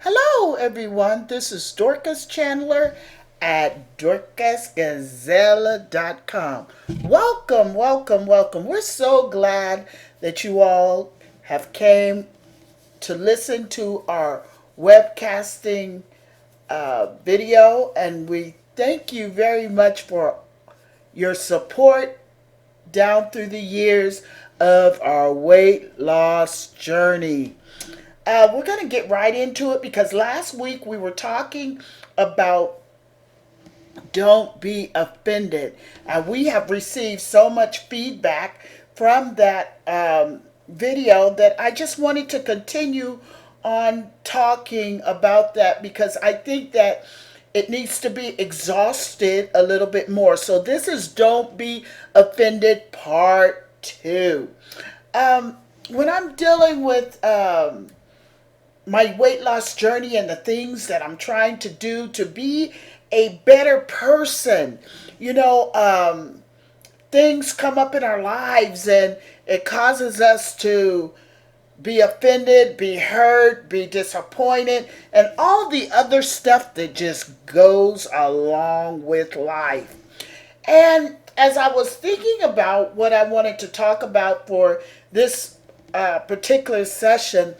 Hello, everyone. This is Dorcas Chandler at dorcasgazella.com. Welcome, welcome, welcome. We're so glad that you all have came to listen to our webcasting video, and we thank you very much for your support down through the years of our weight loss journey. We're going to get right into it because last week we were talking about don't be offended. And we have received so much feedback from that video that I just wanted to continue on talking about that because I think that it needs to be exhausted a little bit more. So this is Don't Be Offended Part 2. Um, when I'm dealing with my weight loss journey and the things that I'm trying to do to be a better person. Things come up in our lives and it causes us to be offended, be hurt, be disappointed, and all the other stuff that just goes along with life. And as I was thinking about what I wanted to talk about for this particular session,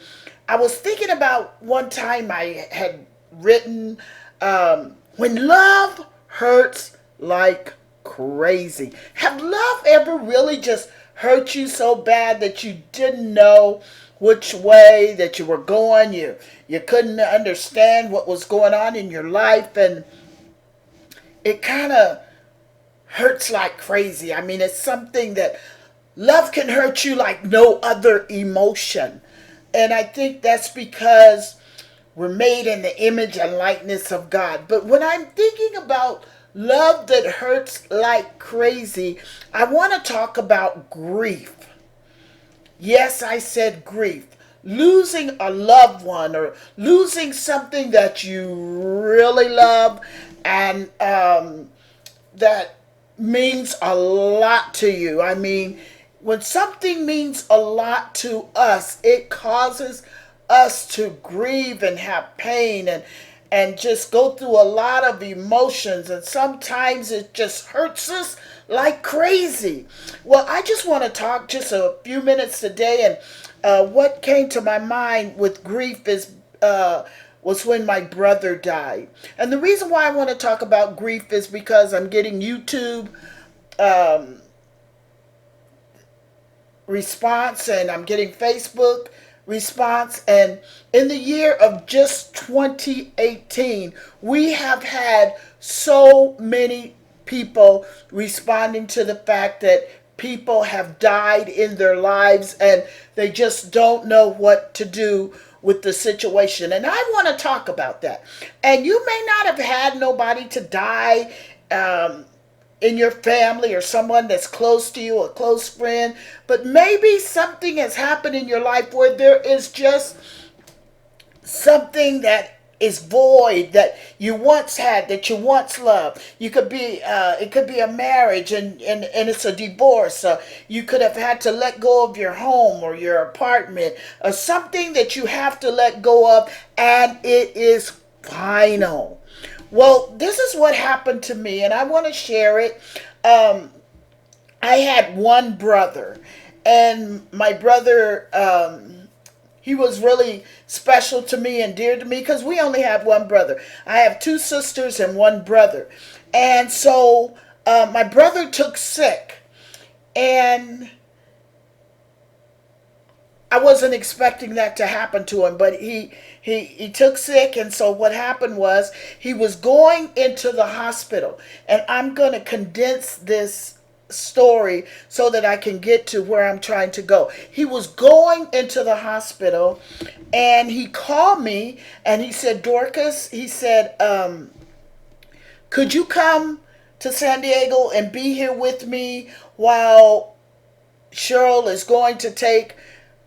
I was thinking about one time I had written, when love hurts like crazy. Have love ever really just hurt you so bad that you didn't know which way that you were going? You couldn't understand what was going on in your life, and it kind of hurts like crazy. I mean, it's something that love can hurt you like no other emotion. And I think that's because we're made in the image and likeness of God. But when I'm thinking about love that hurts like crazy, I want to talk about grief. Yes, I said grief. Losing a loved one or losing something that you really love and that means a lot to you. I mean, when something means a lot to us, it causes us to grieve and have pain and just go through a lot of emotions, and sometimes it just hurts us like crazy. Well, I just want to talk just a few minutes today, and what came to my mind with grief is was when my brother died. And the reason why I want to talk about grief is because I'm getting YouTube um, response and I'm getting Facebook response. And in the year of just 2018, we have had so many people responding to the fact that people have died in their lives and they just don't know what to do with the situation. And I want to talk about that. And you may not have had nobody to die in your family or someone that's close to you, a close friend, but maybe something has happened in your life where there is just something that is void that you once had, that you once loved. You could be it could be a marriage and it's a divorce. You could have had to let go of your home or your apartment or something that you have to let go of, and it is final. Well, this is what happened to me, and I want to share it. Um, I had one brother, and my brother, he was really special to me and dear to me because we only have one brother. I have two sisters and one brother. And so my brother took sick, and I wasn't expecting that to happen to him, but he took sick, and so what happened was he was going into the hospital, and I'm going to condense this story so that I can get to where I'm trying to go. He was going into the hospital, and he called me, and he said, Dorcas, he said, could you come to San Diego and be here with me while Cheryl is going to take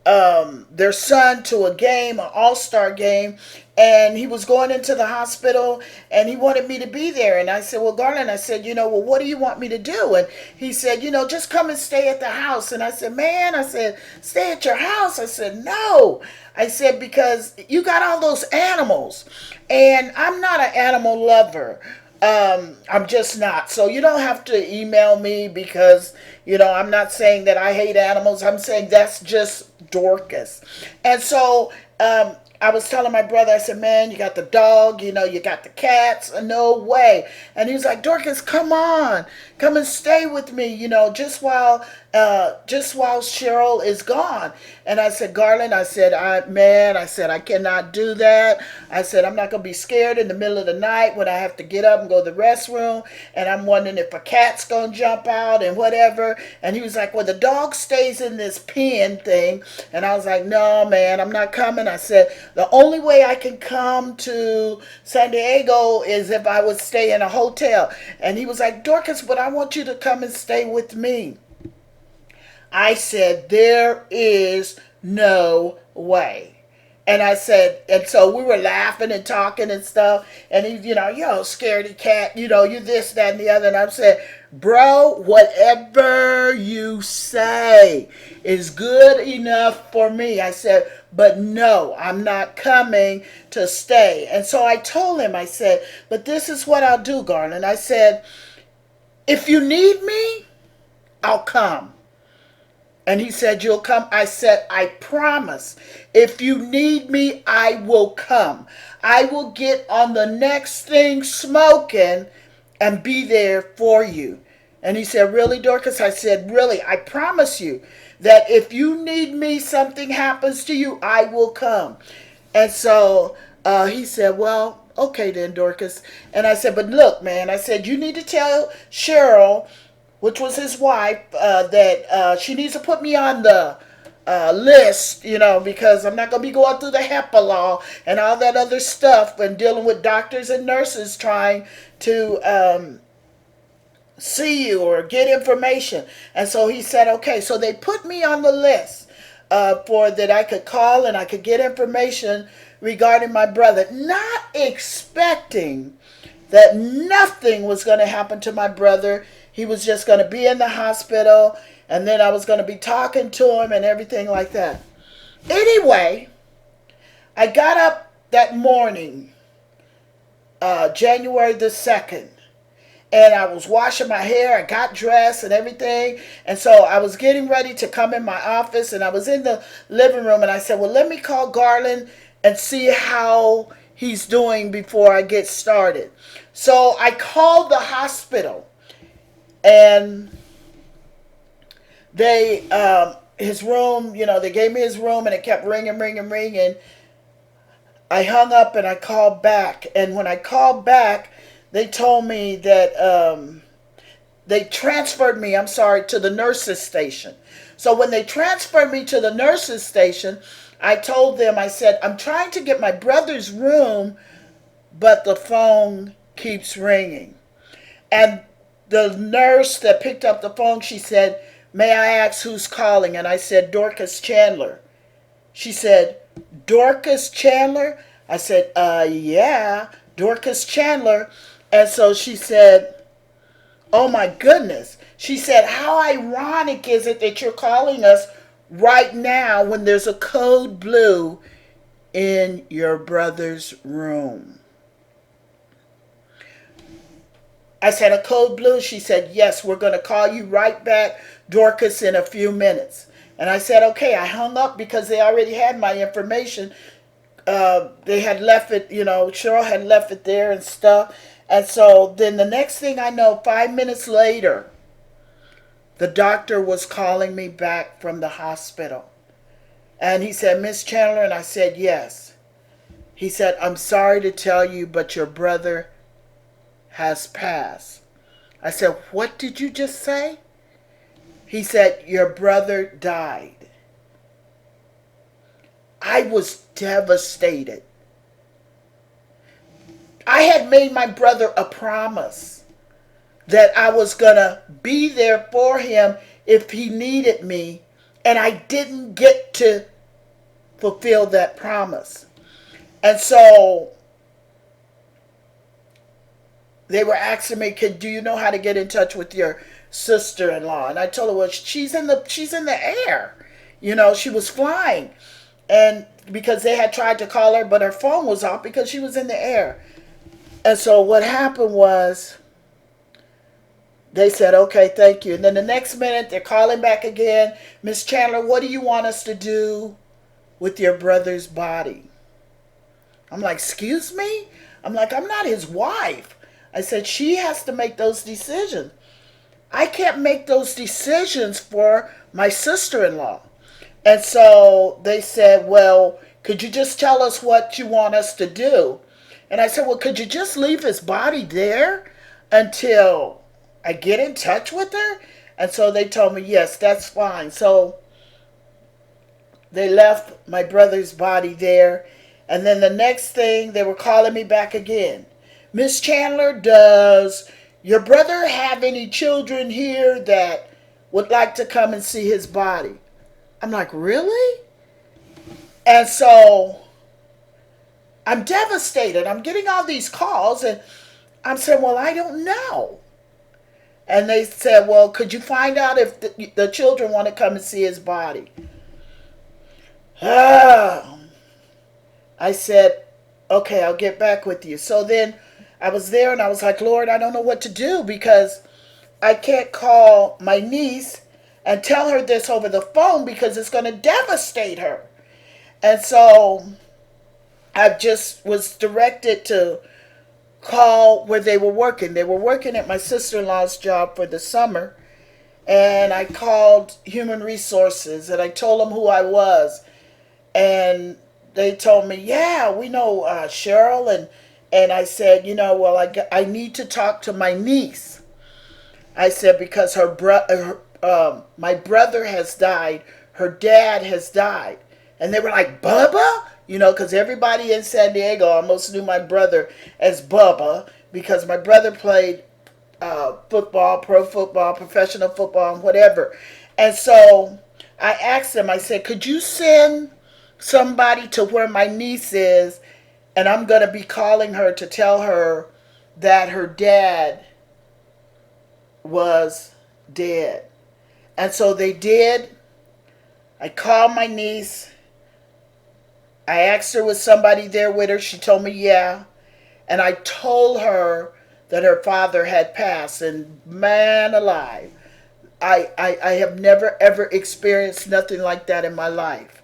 their son to a game, an all-star game, and he was going into the hospital and he wanted me to be there. And I said, well, Garland, I said, well, what do you want me to do? And he said, just come and stay at the house. And I said, man, I said, stay at your house? I said, no. I said, because you got all those animals and I'm not an animal lover. I'm just not. So you don't have to email me because, I'm not saying that I hate animals. I'm saying that's just Dorcas. And so I was telling my brother, I said, man, you got the dog, you got the cats. No way. And he was like, Dorcas, come on. Come and stay with me, just while Cheryl is gone. And I said, Garland, I said, I cannot do that. I said, I'm not going to be scared in the middle of the night when I have to get up and go to the restroom. And I'm wondering if a cat's going to jump out and whatever. And he was like, well, the dog stays in this pen thing. And I was like, no, man, I'm not coming. I said, the only way I can come to San Diego is if I would stay in a hotel. And he was like, Dorcas, but I want you to come and stay with me. I said, there is no way. And I said, and so we were laughing and talking and stuff. And he, scaredy cat, you this, that, and the other. And I said, bro, whatever you say is good enough for me. I said, but no, I'm not coming to stay. And so I told him, I said, but this is what I'll do, Garland. I said, if you need me, I'll come. And he said, you'll come? I said, I promise. If you need me, I will come. I will get on the next thing smoking and be there for you. And he said, really, Dorcas? I said, really, I promise you that if you need me, something happens to you, I will come. And so he said, well, okay then, Dorcas. And I said, but look, man, I said, you need to tell Cheryl, which was his wife, that she needs to put me on the list, because I'm not going to be going through the HIPAA law and all that other stuff and dealing with doctors and nurses trying to see you or get information. And so he said, okay, so they put me on the list for that I could call and I could get information regarding my brother, not expecting that nothing was going to happen to my brother. He was just going to be in the hospital, and then I was going to be talking to him and everything like that. Anyway, I got up that morning, January the 2nd, and I was washing my hair. I got dressed and everything, and so I was getting ready to come in my office, and I was in the living room, and I said, well, let me call Garland and see how he's doing before I get started. So I called the hospital. And they, his room, they gave me his room and it kept ringing. I hung up and I called back. And when I called back, they told me that they transferred me, to the nurses station. So when they transferred me to the nurses station, I told them, I said, I'm trying to get my brother's room, but the phone keeps ringing. And the nurse that picked up the phone, she said, may I ask who's calling? And I said, Dorcas Chandler. She said, Dorcas Chandler? I said, yeah, Dorcas Chandler. And so she said, oh my goodness. She said, how ironic is it that you're calling us right now when there's a code blue in your brother's room? I said, a code blue? She said, yes, we're going to call you right back, Dorcas, in a few minutes. And I said, okay. I hung up because they already had my information. They had left it, Cheryl had left it there and stuff. And so then the next thing I know, 5 minutes later, the doctor was calling me back from the hospital. And he said, Miss Chandler? And I said, yes. He said, I'm sorry to tell you, but your brother has passed. I said, what did you just say? He said, your brother died. I was devastated. I had made my brother a promise that I was going to be there for him if he needed me, and I didn't get to fulfill that promise. And so they were asking me, do you know how to get in touch with your sister-in-law? And I told her, well, she's in the air. She was flying. And because they had tried to call her, but her phone was off because she was in the air. And so what happened was they said, okay, thank you. And then the next minute they're calling back again. Miss Chandler, what do you want us to do with your brother's body? I'm like, excuse me? I'm like, I'm not his wife. I said, she has to make those decisions. I can't make those decisions for my sister-in-law. And so they said, well, could you just tell us what you want us to do? And I said, well, could you just leave his body there until I get in touch with her? And so they told me, yes, that's fine. So they left my brother's body there. And then the next thing, they were calling me back again. Miss Chandler, does your brother have any children here that would like to come and see his body? I'm like, really? And so I'm devastated. I'm getting all these calls and I'm saying, well, I don't know. And they said, well, could you find out if the children want to come and see his body? I said, okay, I'll get back with you. So then I was there and I was like, Lord, I don't know what to do because I can't call my niece and tell her this over the phone because it's going to devastate her. And so I just was directed to call where they were working. They were working at my sister-in-law's job for the summer. And I called Human Resources and I told them who I was. And they told me, yeah, we know Cheryl. And I said, well, I need to talk to my niece. I said, because my brother has died. Her dad has died. And they were like, Bubba? Because everybody in San Diego almost knew my brother as Bubba because my brother played football, pro football, professional football, and whatever. And so I asked them, I said, could you send somebody to where my niece is, and I'm going to be calling her to tell her that her dad was dead. And so they did. I called my niece. I asked her, was somebody there with her? She told me, yeah. And I told her that her father had passed. And man alive, I have never, ever experienced nothing like that in my life.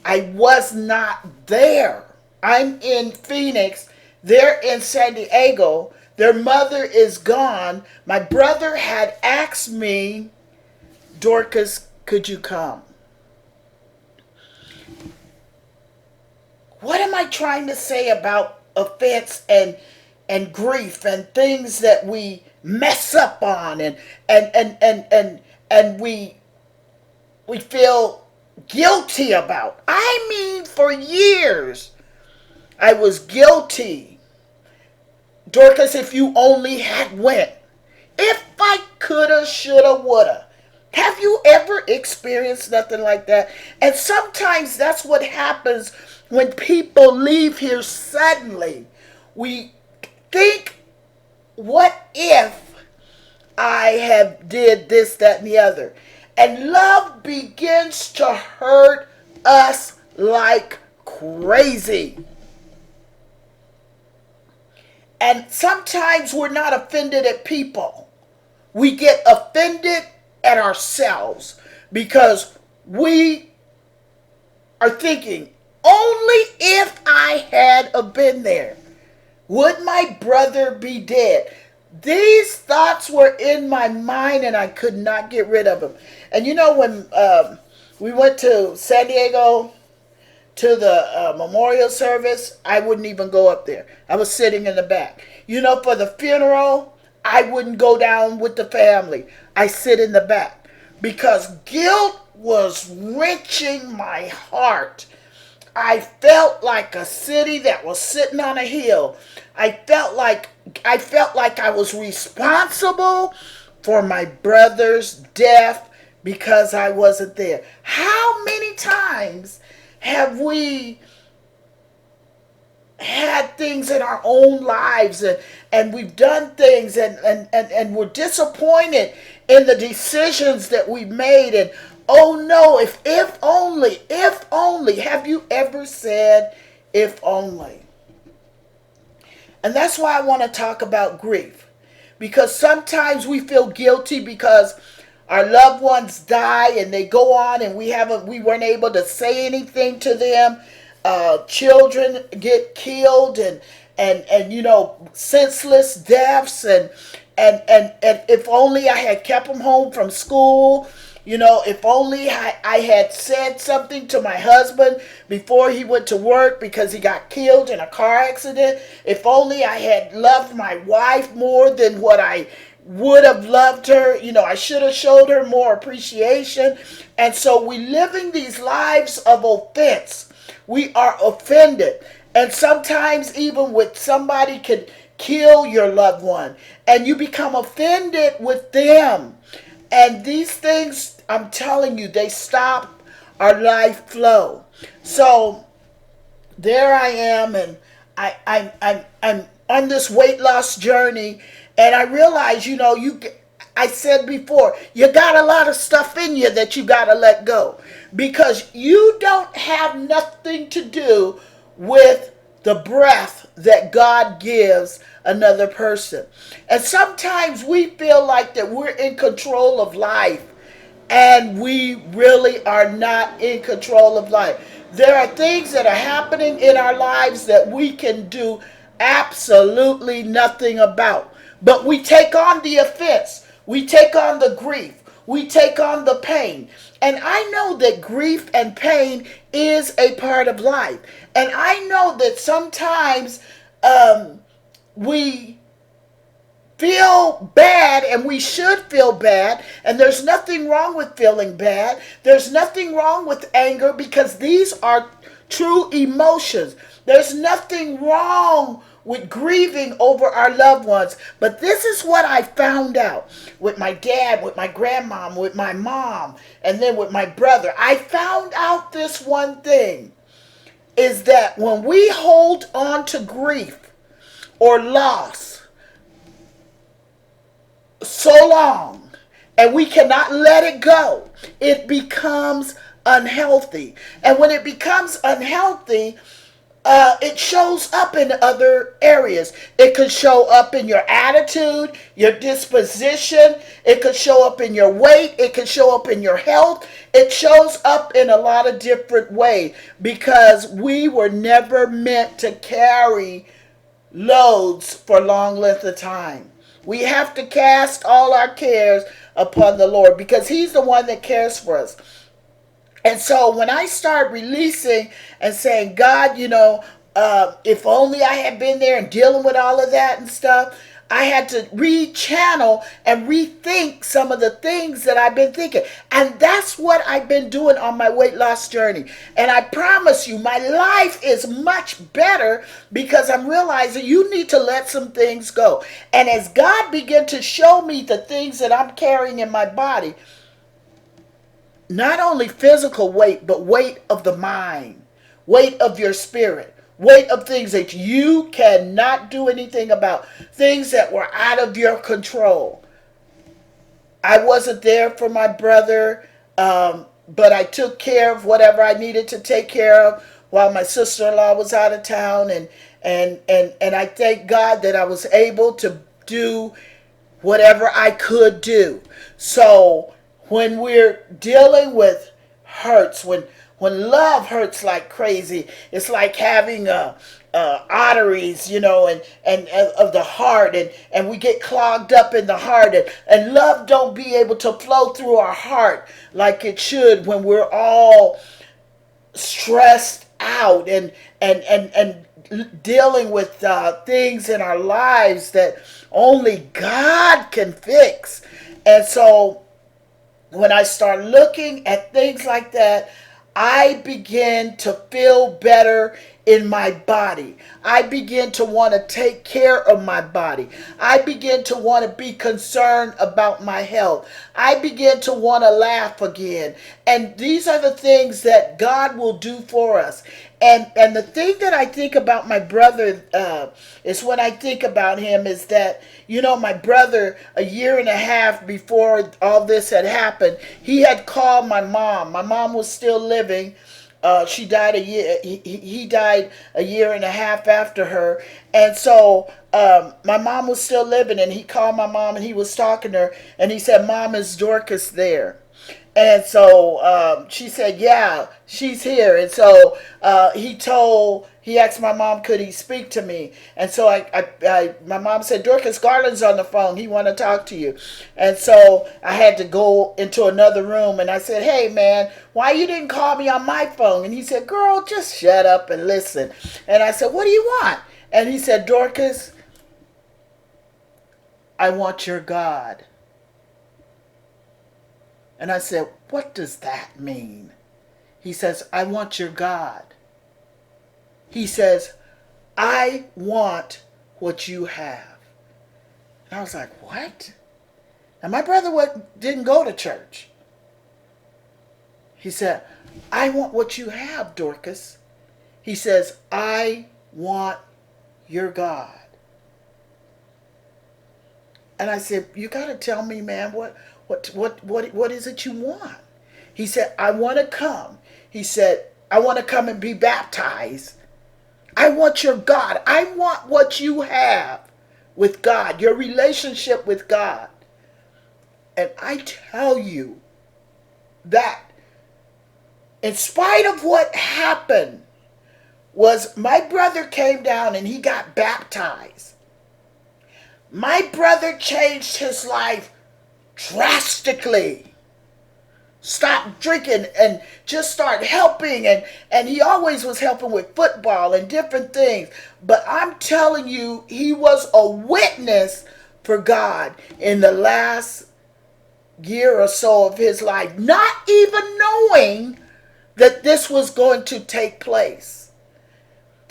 I was not there. I'm in Phoenix. They're in San Diego. Their mother is gone. My brother had asked me, Dorcas, could you come? What am I trying to say about offense and grief and things that we mess up on and we feel guilty about? I mean, for years I was guilty. Dorcas, if you only had went. If I coulda, shoulda, woulda. Have you ever experienced nothing like that? And sometimes that's what happens when people leave here suddenly. We think, what if I have did this, that, and the other? And love begins to hurt us like crazy. And sometimes we're not offended at people. We get offended at ourselves because we are thinking, only if I had been there would my brother be dead. These thoughts were in my mind and I could not get rid of them. And when we went to San Diego to the memorial service, I wouldn't even go up there. I was sitting in the back. For the funeral, I wouldn't go down with the family. I sit in the back because guilt was wrenching my heart. I felt like a city that was sitting on a hill. I felt like I was responsible for my brother's death because I wasn't there. How many times Have we had things in our own lives, and we've done things, and we're disappointed in the decisions that we made, and oh no, if only, have you ever said if only? And that's why I want to talk about grief. Because sometimes we feel guilty because our loved ones die and they go on and we weren't able to say anything to them. Children get killed, and senseless deaths, and if only I had kept them home from school. If only I had said something to my husband before he went to work because he got killed in a car accident. If only I had loved my wife more than what I would have loved her. I should have showed her more appreciation. And so we living these lives of offense. We are offended. And sometimes even with somebody could kill your loved one and you become offended with them. And these things, I'm telling you, they stop our life flow. So there I am, and I'm on this weight loss journey, and I realize, I said before, you got a lot of stuff in you that you got to let go, because you don't have nothing to do with the breath that God gives another person. And sometimes we feel like that we're in control of life, and we really are not in control of life. There are things that are happening in our lives that we can do absolutely nothing about. But we take on the offense. We take on the grief. We take on the pain. And I know that grief and pain is a part of life. And I know that sometimes we feel bad, and we should feel bad, and there's nothing wrong with feeling bad. There's nothing wrong with anger, because these are true emotions. There's nothing wrong with grieving over our loved ones. But this is what I found out with my dad, with my grandmom, with my mom, and then with my brother. I found out this one thing, is that when we hold on to grief or loss so long and we cannot let it go, it becomes unhealthy. And when it becomes unhealthy, it shows up in other areas. It could show up in your attitude, your disposition. It could show up in your weight. It could show up in your health. It shows up in a lot of different ways, because we were never meant to carry loads for long length of time. We have to cast all our cares upon the Lord, because He's the one that cares for us. And so when I start releasing and saying, God, if only I had been there and dealing with all of that and stuff, I had to rechannel and rethink some of the things that I've been thinking. And that's what I've been doing on my weight loss journey. And I promise you, my life is much better, because I'm realizing you need to let some things go. And as God began to show me the things that I'm carrying in my body, not only physical weight, but weight of the mind, weight of your spirit, weight of things that you cannot do anything about, things that were out of your control. I wasn't there for my brother, but I took care of whatever I needed to take care of while my sister-in-law was out of town, and I thank God that I was able to do whatever I could do. So when we're dealing with hurts, when love hurts like crazy, it's like having arteries, and of the heart, and we get clogged up in the heart, and love don't be able to flow through our heart like it should when we're all stressed out and dealing with things in our lives that only God can fix. And so when I start looking at things like that, I begin to feel better in my body. I begin to want to take care of my body. I begin to want to be concerned about my health. I begin to want to laugh again. And these are the things that God will do for us. And the thing that I think about my brother is when I think about him is that, you know, my brother, a year and a half before all this had happened, he had called my mom. My mom was still living. She died a year. He died a year and a half after her, and so my mom was still living. And he called my mom, and he was talking to her, and he said, "Mom, is Dorcas there?" And so she said, "Yeah, she's here." And so he asked my mom, could he speak to me? And so my mom said, "Dorcas Garland's on the phone. He want to talk to you." And so I had to go into another room, and I said, "Hey, man, why you didn't call me on my phone?" And he said, "Girl, just shut up and listen." And I said, "What do you want?" And he said, "Dorcas, I want your God." And I said, "What does that mean?" He says, "I want your God." He says, "I want what you have." And I was like, "What?" And my brother didn't go to church. He said, "I want what you have, Dorcas." He says, "I want your God." And I said, "You got to tell me, man, what is it you want?" He said, "I want to come." He said, "I want to come and be baptized. I want your God. I want what you have with God, your relationship with God." And I tell you that in spite of what happened, was my brother came down and he got baptized. My brother changed his life drastically. Stopped drinking and just started helping, and he always was helping with football and different things. But I'm telling you, he was a witness for God in the last year or so of his life, not even knowing that this was going to take place.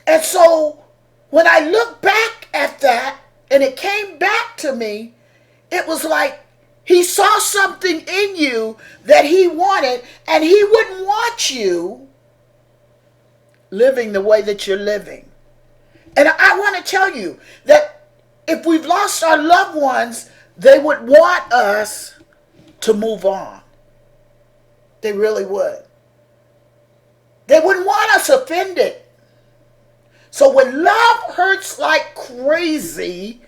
And so when I look back at that and it came back to me, it was like he saw something in you that he wanted, and he wouldn't want you living the way that you're living. And I want to tell you that if we've lost our loved ones, they would want us to move on. They really would. They wouldn't want us offended. So when love hurts like crazy,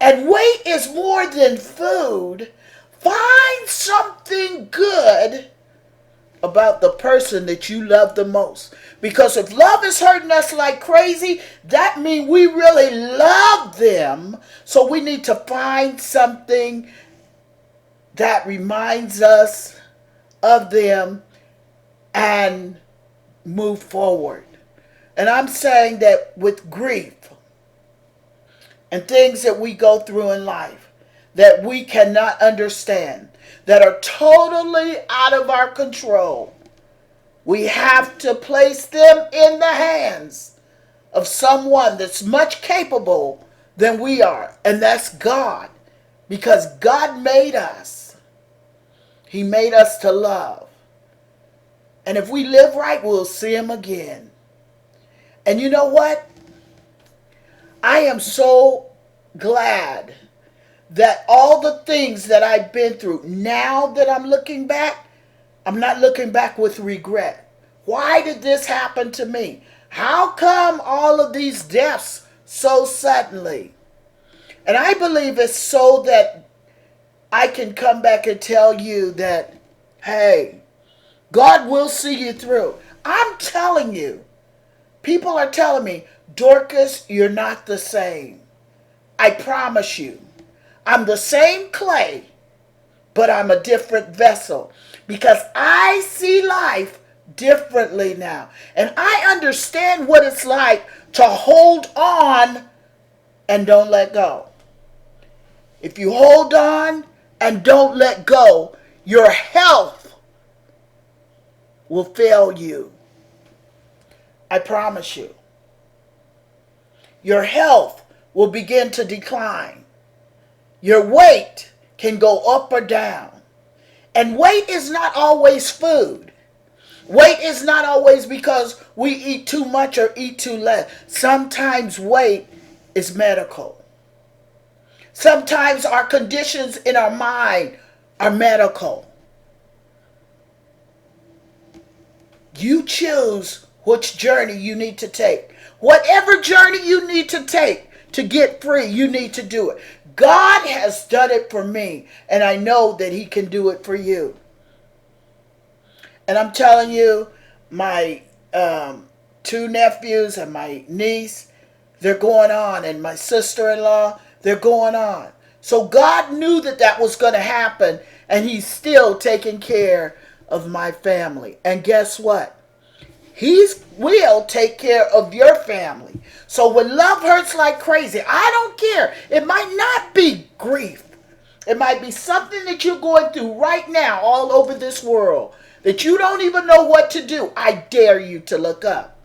and weight is more than food, find something good about the person that you love the most. Because if love is hurting us like crazy, that means we really love them. So we need to find something that reminds us of them and move forward. And I'm saying that with grief and things that we go through in life that we cannot understand, that are totally out of our control, we have to place them in the hands of someone that's much capable than we are, and that's God. Because God made us. He made us to love. And if we live right, we'll see him again. And you know what? I am so glad that all the things that I've been through, now that I'm looking back, I'm not looking back with regret. Why did this happen to me? How come all of these deaths so suddenly? And I believe it's so that I can come back and tell you that, hey, God will see you through. I'm telling you, people are telling me, Dorcas, you're not the same. I promise you. I'm the same clay, but I'm a different vessel. Because I see life differently now. And I understand what it's like to hold on and don't let go. If you hold on and don't let go, your health will fail you. I promise you. Your health will begin to decline. Your weight can go up or down. And weight is not always food. Weight is not always because we eat too much or eat too less. Sometimes weight is medical. Sometimes our conditions in our mind are medical. You choose which journey you need to take. Whatever journey you need to take to get free, you need to do it. God has done it for me, and I know that He can do it for you. And I'm telling you, my two nephews and my niece, they're going on, and my sister-in-law, they're going on. So God knew that that was going to happen, and He's still taking care of my family. And guess what? He will take care of your family. So when love hurts like crazy, I don't care. It might not be grief. It might be something that you're going through right now all over this world that you don't even know what to do. I dare you to look up.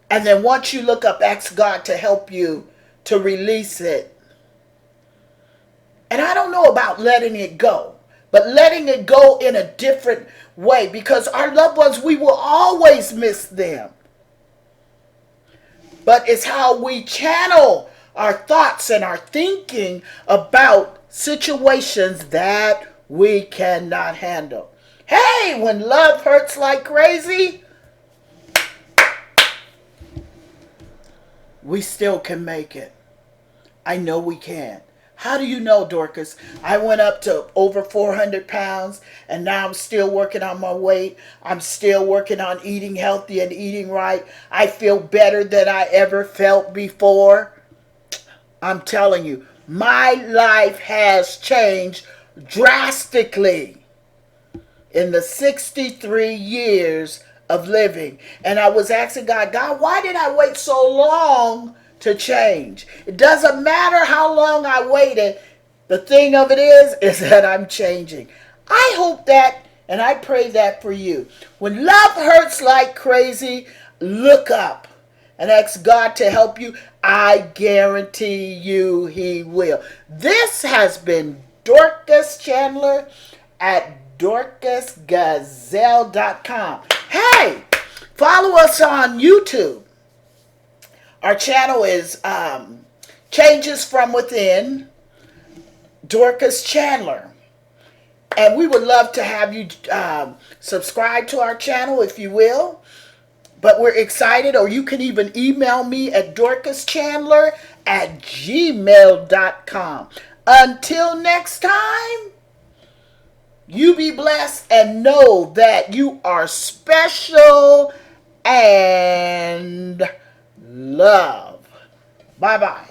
And then once you look up, ask God to help you to release it. And I don't know about letting it go, but letting it go in a different way, because our loved ones, we will always miss them. But it's how we channel our thoughts and our thinking about situations that we cannot handle. Hey, when love hurts like crazy, we still can make it. I know we can. How do you know, Dorcas? I went up to over 400 pounds, and now I'm still working on my weight. I'm still working on eating healthy and eating right. I feel better than I ever felt before. I'm telling you, my life has changed drastically in the 63 years of living. And I was asking God, why did I wait so long to change? It doesn't matter how long I waited. The thing of it is that I'm changing. I hope that, and I pray that for you. When love hurts like crazy, look up and ask God to help you. I guarantee you He will. This has been Dorcas Chandler at DorcasGazelle.com. Hey, follow us on YouTube. Our channel is Changes From Within, Dorcas Chandler. And we would love to have you subscribe to our channel if you will. But we're excited, or you can even email me at dorcaschandler@gmail.com. Until next time, you be blessed and know that you are special and love. Bye-bye.